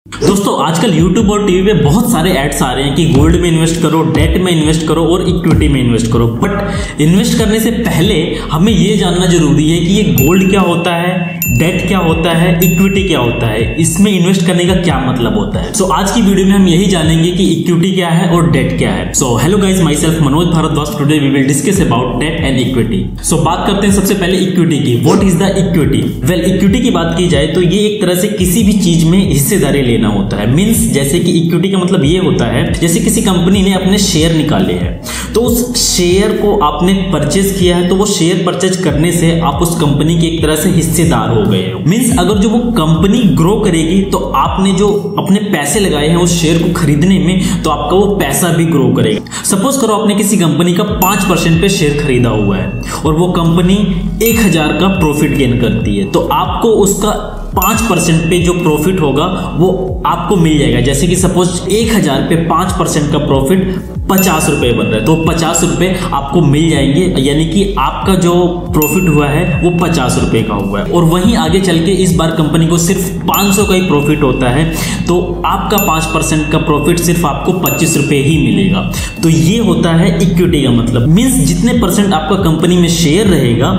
दोस्तों आजकल YouTube और टीवी पे बहुत सारे एड्स आ रहे हैं कि गोल्ड में इन्वेस्ट करो, डेट में इन्वेस्ट करो और इक्विटी में इन्वेस्ट करो। बट इन्वेस्ट करने से पहले हमें ये जानना जरूरी है कि ये गोल्ड क्या होता है, डेट क्या होता है, इक्विटी क्या होता है, इसमें इन्वेस्ट करने का क्या मतलब होता है। सो आज की वीडियो में हम यही जानेंगे कि इक्विटी क्या है और डेट क्या है। So hello guys, myself Manoj Bhardwaj. Today we will discuss about debt and equity. So बात करते हैं सबसे पहले इक्विटी की। What is the equity? Well, equity की बात की जाए तो ये एक तरह से किसी भी चीज में हिस्सेदारी लेना होता है। मींस जैसे कि इक्विटी का मतलब ये होता है, जैसे किसी कंपनी ने अपने शेयर निकाले हैं तो उस शेयर को आपने परचेज किया है, तो वो शेयर परचेज करने से आप उस कंपनी के एक तरह से हिस्सेदार हो गए हो। मींस अगर जो वो कंपनी ग्रो करेगी तो आपने जो अपने पैसे लगाए हैं उस शेयर को खरीदने में, तो आपका वो पैसा भी ग्रो करेगा। सपोज करो आपने किसी कंपनी का 5% पे शेयर खरीदा हुआ है और वो कंपनी 1000 का प्रॉफिट गेन करती है, तो आपको उसका 5% पे जो प्रॉफिट होगा वो आपको मिल जाएगा। जैसे कि सपोज 1000 पे 5% का प्रॉफिट 50 रुपए बन रहा है, तो 50 रुपए आपको मिल जाएंगे, यानी कि आपका जो प्रॉफिट हुआ है वो 50 रुपए का हुआ है। और वहीं आगे चल के इस बार कंपनी को सिर्फ 500 का ही प्रॉफिट होता है, तो आपका 5% का प्रॉफिट सिर्फ आपको 25 रुपए ही मिलेगा। तो ये होता है इक्विटी का मतलब। मीन्स जितने परसेंट आपका कंपनी में शेयर रहेगा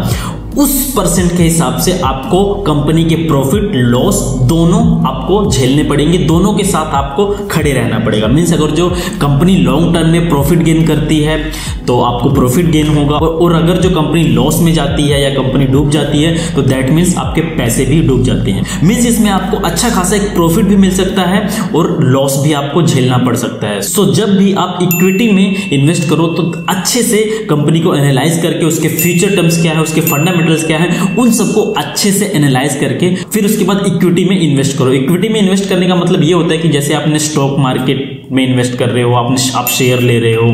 उस परसेंट के हिसाब से आपको कंपनी के प्रॉफिट लॉस दोनों आपको झेलने पड़ेंगे, दोनों के साथ आपको खड़े रहना पड़ेगा। मीन्स अगर जो कंपनी लॉन्ग टर्म में प्रॉफिट गेन करती है तो आपको प्रॉफिट गेन होगा, और अगर जो कंपनी लॉस में जाती है या कंपनी डूब जाती है तो दैट मीन्स आपके पैसे भी डूब जाते हैं। मीन्स इसमें आपको अच्छा खासा एक प्रॉफिट भी मिल सकता है और लॉस भी आपको झेलना पड़ सकता है। सो जब भी आप इक्विटी में इन्वेस्ट करो तो अच्छे से कंपनी को एनालाइज करके उसके फ्यूचर टर्म्स क्या है, उसके फंडामेंटल्स क्या है, उन सबको अच्छे से एनालाइज करके फिर उसके बाद इक्विटी में इन्वेस्ट करो। इक्विटी में इन्वेस्ट करने का मतलब ये होता है कि जैसे आपने स्टॉक मार्केट में इन्वेस्ट कर रहे हो, आप शेयर ले रहे हो,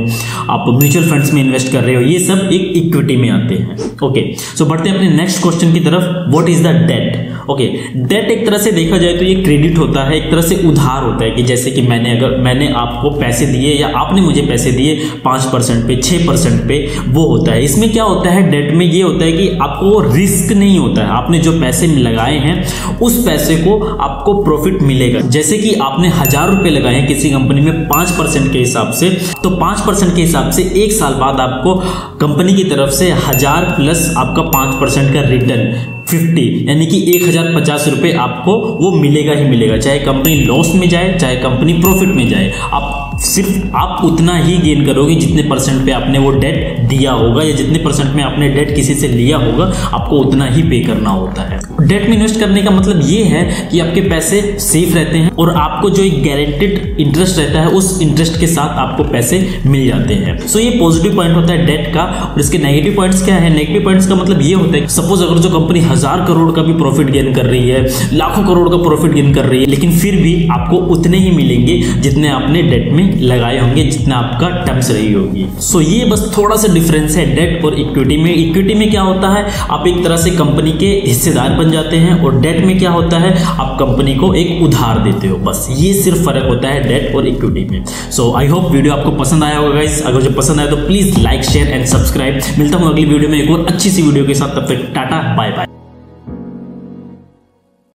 आप म्यूचुअल फंड्स में इन्वेस्ट कर रहे हो, ये सब एक इक्विटी में आते हैं। ओके, सो बढ़ते हैं अपने नेक्स्ट क्वेश्चन की तरफ। What is the date? Okay, date एक तरह से देखा जाए तो ये क्रेडिट होता है, एक तरह से उधार होता है कि जैसे कि मैंने आपको पैसे दिए या आपने मुझे पैसे दिए 5% पे, 6% पे, वो होता है। इसमें क्या होता है, डेट में ये होता है कि आपको रिस्क नहीं होता है। आपने जो पैसे लगाए हैं उस पैसे को आपको प्रॉफिट मिलेगा। जैसे कि आपने 1000 रुपए लगाए हैं किसी कंपनी में 5% के हिसाब से, तो 5% के हिसाब से 1 साल बाद आपको कंपनी की तरफ से 1000 प्लस आपका 5% का रिटर्न 50, यानी कि 1050 रुपए आपको वो मिलेगा ही मिलेगा, चाहे कंपनी लॉस में जाए चाहे कंपनी प्रॉफिट में जाए। आप उतना ही गेन करोगे जितने परसेंट पे आपने वो डेट दिया होगा, या जितने परसेंट में आपने डेट किसी से लिया होगा आपको उतना ही पे करना होता है। डेट में इन्वेस्ट करने का मतलब ये है कि आपके पैसे सेफ रहते हैं और आपको जो एक गारंटेड इंटरेस्ट रहता है उस इंटरेस्ट के साथ आपको पैसे मिल जाते हैं। सो ये पॉजिटिव पॉइंट होता है डेट का। और इसके नेगेटिव पॉइंट्स क्या है? नेगेटिव पॉइंट्स का मतलब ये होता है सपोज अगर जो कंपनी 1000 करोड़ का भी प्रॉफिट गेन कर रही है, लाखों करोड़ का प्रॉफिट गेन कर रही है, लेकिन फिर भी आपको उतने ही मिलेंगे जितने आपने डेट में लगाए होंगे, जितना आपका टर्म्स रही होगी। सो ये बस थोड़ा सा डिफरेंस है डेट और इक्विटी में। इक्विटी में क्या होता है, आप एक तरह से कंपनी के हिस्सेदार बन जाते हैं, और डेट में क्या होता है, आप कंपनी को एक उधार देते हो। बस ये सिर्फ फर्क होता है डेट और इक्विटी में। सो आई होप वीडियो आपको पसंद आया होगा गाइस। अगर जो पसंद आया तो please like, share and subscribe. मिलता हूं अगली वीडियो में एक और अच्छी सी वीडियो के साथ। तब तक टाटा, बाय बाय।